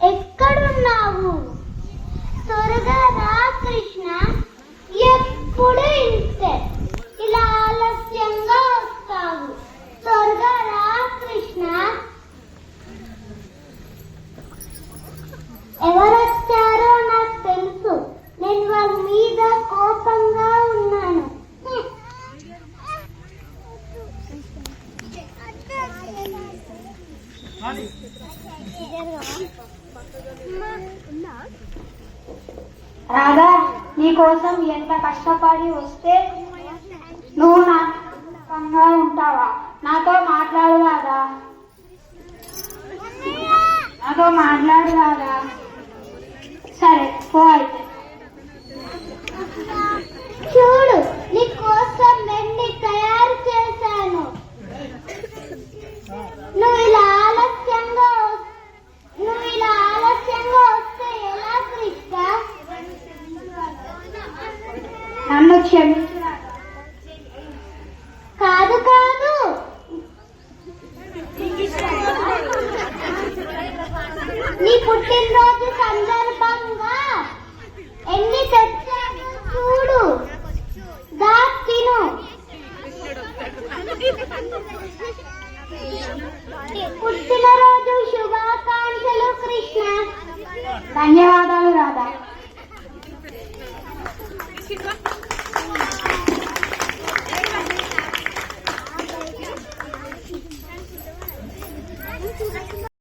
ఎక్కడున్నావు? త్వరగా రా కృష్ణ. ఎప్పుడు ఇంతే, ఇలా ఆలస్యంగా వస్తావు. త్వరగా రా కృష్ణ. ఎవరొచ్చారో నాకు తెలుసు. నేను వాళ్ళ మీద కోపంగా ఉన్నాను. రాధా, నీకోసం ఎంత కష్టపడి వస్తే నువ్వు నాకంగా ఉంటావా? నాతో మాట్లాడు రాధా, నాతో మాట్లాడు రాధా. సరే పో అయితే.